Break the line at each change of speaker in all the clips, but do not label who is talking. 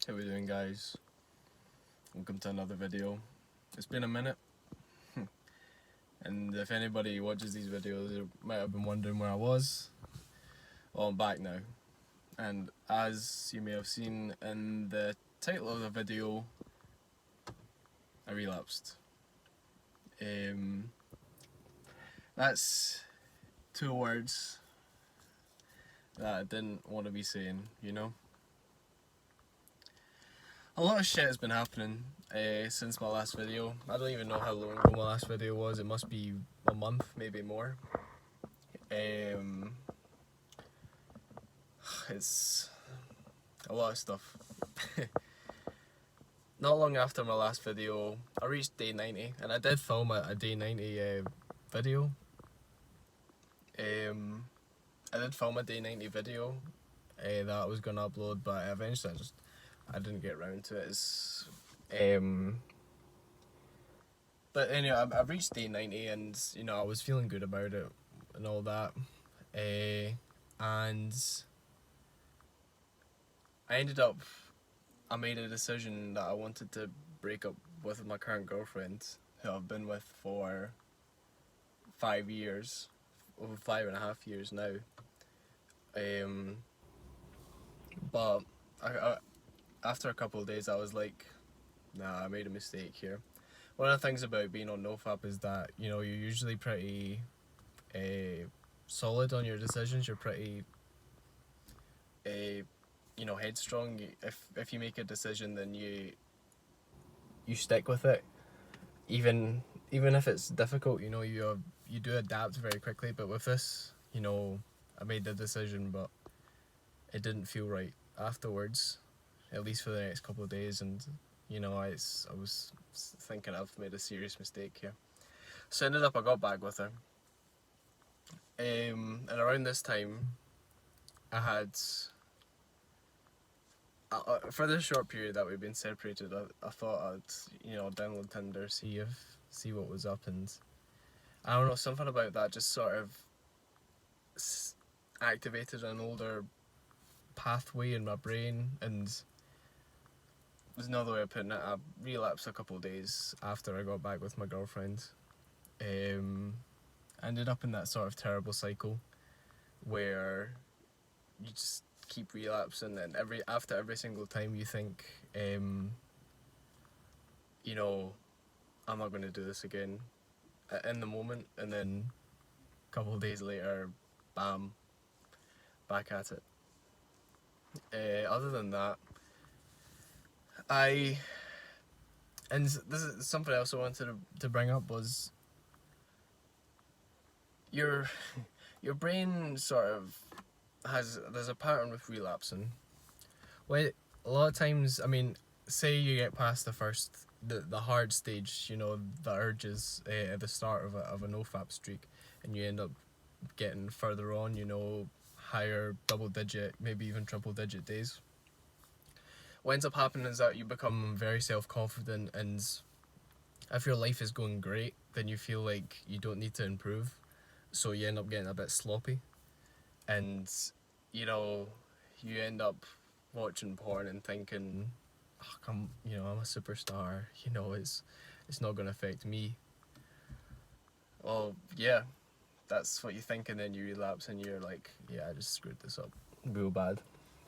How we doing, guys? Welcome to another video. It's been a minute, and if anybody watches these videos, they might have been wondering where I was. Well, I'm back now, and as you may have seen in the title of the video, I relapsed. That's two words that I didn't want to be saying, you know? A lot of shit has been happening since my last video. I don't even know how long ago my last video was. It must be a month, maybe more. It's a lot of stuff. Not long after my last video, I reached day 90, and I did film a day 90 video. I did film a day 90 video that I was going to upload, but eventually I didn't get around to it. But anyway, I reached day 90, and I was feeling good about it and all that. And I made a decision that I wanted to break up with my current girlfriend, who I've been with for 5 years, over 5.5 years now. But after a couple of days, I was like, nah, I made a mistake here. One of the things about being on NoFap is that, you're usually pretty solid on your decisions. You're pretty headstrong. If you make a decision, then you stick with it, even if it's difficult. You do adapt very quickly. But with this, I made the decision, but it didn't feel right afterwards, at least for the next couple of days. And I was thinking I've made a serious mistake here. So I got back with her, and around this time I had for this short period that we've been separated, I thought I'd download Tinder, see what was up, and I don't know, something about that just sort of activated an older pathway in my brain. And there's another way of putting it, I relapsed a couple of days after I got back with my girlfriend. I ended up in that sort of terrible cycle where you just keep relapsing, and after every single time you think, I'm not going to do this again in the moment, and then a couple of days later, bam, back at it. Other than that, and this is something else I wanted to bring up, was your brain sort of there's a pattern with relapsing. Well, a lot of times, say you get past the hard stage, the urges at the start of a NoFap streak, and you end up getting further on, higher double digit, maybe even triple digit days. What ends up happening is that you become very self-confident, and if your life is going great, then you feel like you don't need to improve, so you end up getting a bit sloppy, and you end up watching porn and thinking, I'm a superstar, it's not going to affect me. Well, yeah, that's what you think, and then you relapse and you're like, yeah, I just screwed this up real bad.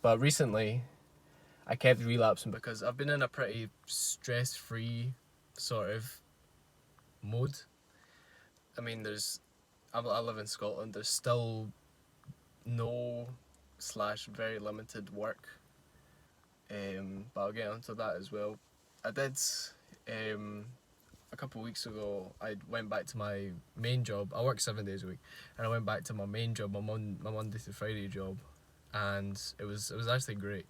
But recently I kept relapsing because I've been in a pretty stress-free sort of mode. I live in Scotland. There's still no / very limited work, but I'll get onto that as well. I did a couple of weeks ago, I went back to my main job. I work 7 days a week, and I went back to my main job, my Monday to Friday job, and it was actually great,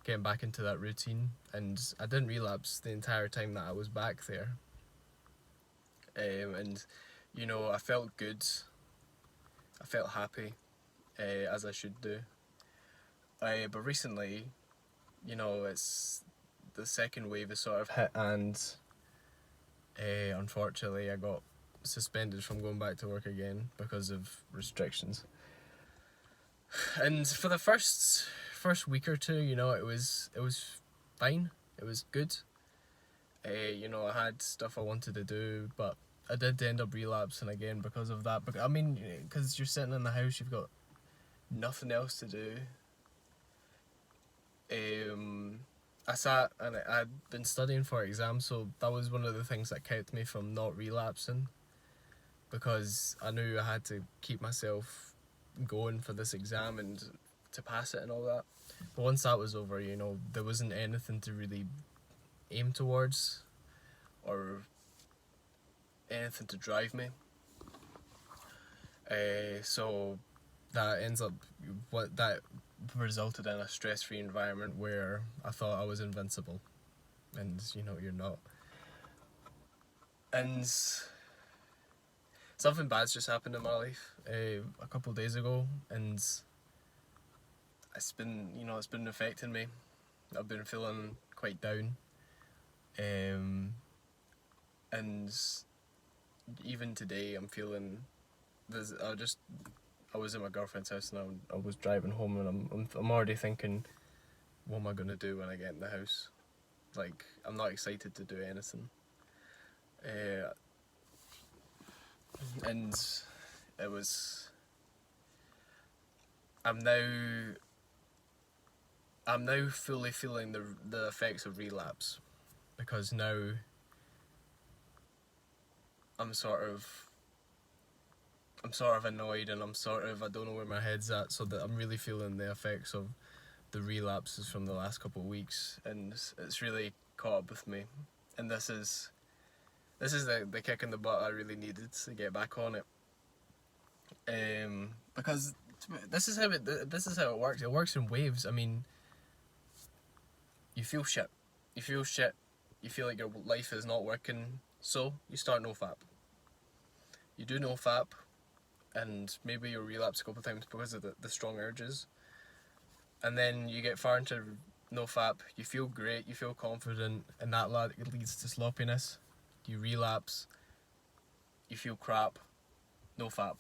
getting back into that routine. And I didn't relapse the entire time that I was back there, and I felt good, I felt happy, as I should do. But recently, it's the second wave is sort of hit, and unfortunately I got suspended from going back to work again because of restrictions. And for the first week or two, it was fine. It was good. You know, I had stuff I wanted to do, but I did end up relapsing again because of that. But I mean, because you're sitting in the house, you've got nothing else to do. I sat and I'd been studying for exams, so that was one of the things that kept me from not relapsing, because I knew I had to keep myself going for this exam and to pass it and all that. But once that was over, you know, there wasn't anything to really aim towards or anything to drive me. So that ends up, what that resulted in a stress-free environment where I thought I was invincible, and you know, you're not. And something bad's just happened in my life a couple of days ago, and it's been affecting me. I've been feeling quite down, and even today I'm feeling. I was at my girlfriend's house and I was driving home, and I'm already thinking, what am I gonna do when I get in the house? Like, I'm not excited to do anything. And it was. I'm now fully feeling the effects of relapse, because now I'm sort of annoyed, and I don't know where my head's at, so that I'm really feeling the effects of the relapses from the last couple of weeks, and it's really caught up with me. And this is the kick in the butt I really needed to get back on it. Because this is how it works. It works in waves. I mean, you feel shit. You feel like your life is not working, so you start NoFap. You do NoFap, and maybe you'll relapse a couple of times because of the strong urges. And then you get far into NoFap, you feel great, you feel confident, and that leads to sloppiness. You relapse, you feel crap, NoFap.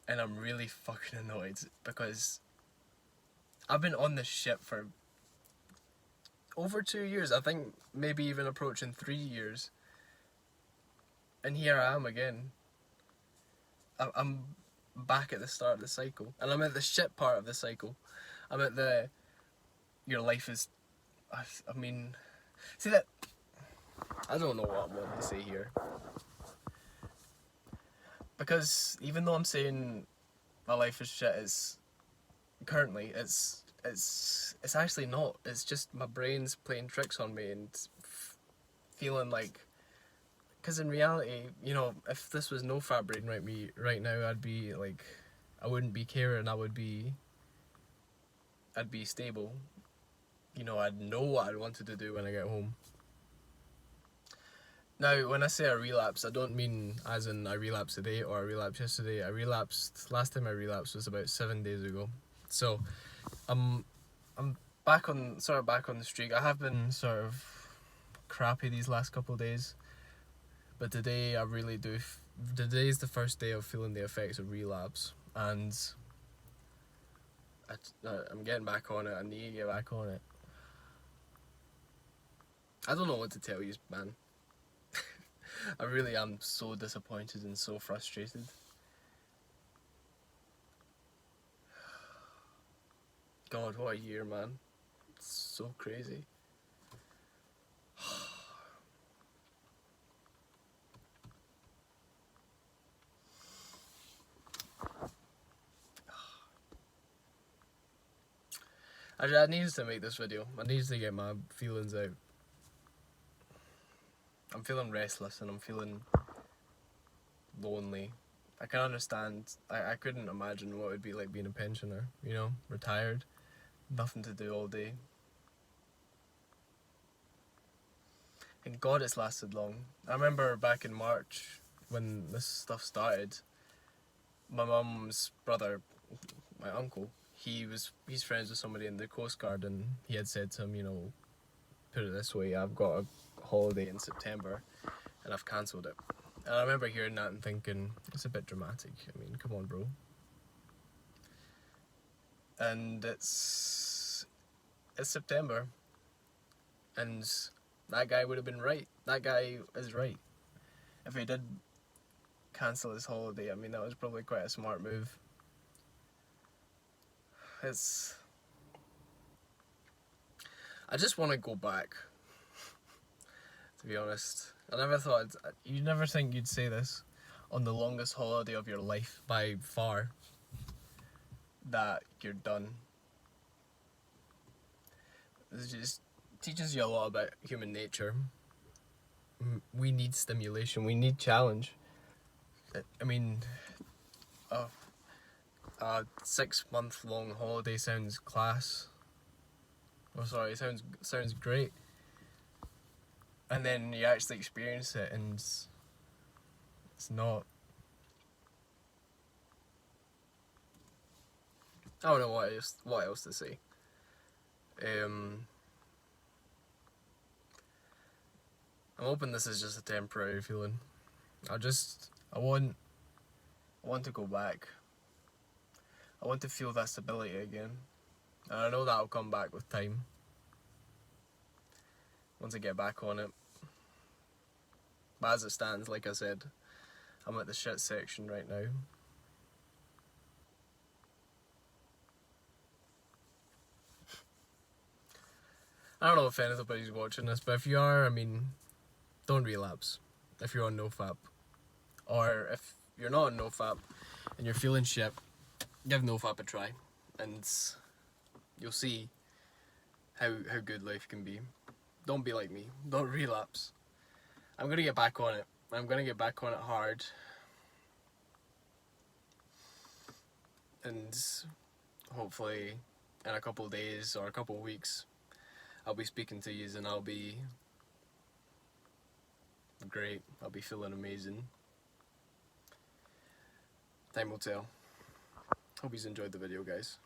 And I'm really fucking annoyed, because I've been on this shit for over 2 years. I think maybe even approaching 3 years. And here I am again. I'm back at the start of the cycle, and I'm at the shit part of the cycle. I'm at the your life is. I mean, see that. I don't know what I'm going to say here, because even though I'm saying my life is shit, it's actually not. It's just my brain's playing tricks on me and feeling like. Because in reality, you know, if this was no fat brain right now, I'd be like, I wouldn't be caring. I'd be stable. You know, I'd know what I wanted to do when I get home. Now, when I say I relapse, I don't mean as in I relapsed today or I relapsed yesterday. Last time I relapsed was about 7 days ago. So, I'm back on the streak. I have been sort of crappy these last couple of days. But today I really do. Today is the first day of feeling the effects of relapse, and I'm getting back on it. I need to get back on it. I don't know what to tell you, man. I really am so disappointed and so frustrated. God, what a year, man. It's so crazy. I needed to make this video. I needed to get my feelings out. I'm feeling restless and I'm feeling lonely. I can understand. I couldn't imagine what it would be like being a pensioner, you know, retired, nothing to do all day. And God, it's lasted long. I remember back in March when this stuff started, my mum's brother, my uncle, he's friends with somebody in the Coast Guard, and he had said to him, you know, put it this way, I've got a holiday in September and I've cancelled it. And I remember hearing that and thinking, it's a bit dramatic. I mean, come on, bro. And it's September, and that guy would have been right. That guy is right. If he did cancel his holiday, I mean, that was probably quite a smart move. It's... I just want to go back, to be honest. I never thought... You'd never think you'd say this on the longest holiday of your life, by far, that you're done. It just teaches you a lot about human nature. We need stimulation, we need challenge. I mean, a 6-month long holiday sounds class. Oh, sorry, sounds great. And then you actually experience it, and it's not. I don't know what else to say. I'm hoping this is just a temporary feeling. I want to go back. I want to feel that stability again. And I know that'll come back with time. Once I get back on it. But as it stands, like I said, I'm at the shit section right now. I don't know if anybody's watching this, but if you are, I mean, don't relapse if you're on NoFap. Or if you're not on NoFap and you're feeling shit, give NoFap a try, and you'll see how good life can be. Don't be like me. Don't relapse. I'm gonna get back on it. I'm gonna get back on it hard. And hopefully in a couple of days or a couple of weeks, I'll be speaking to you and I'll be great. I'll be feeling amazing. Time will tell. Hope you enjoyed the video, guys.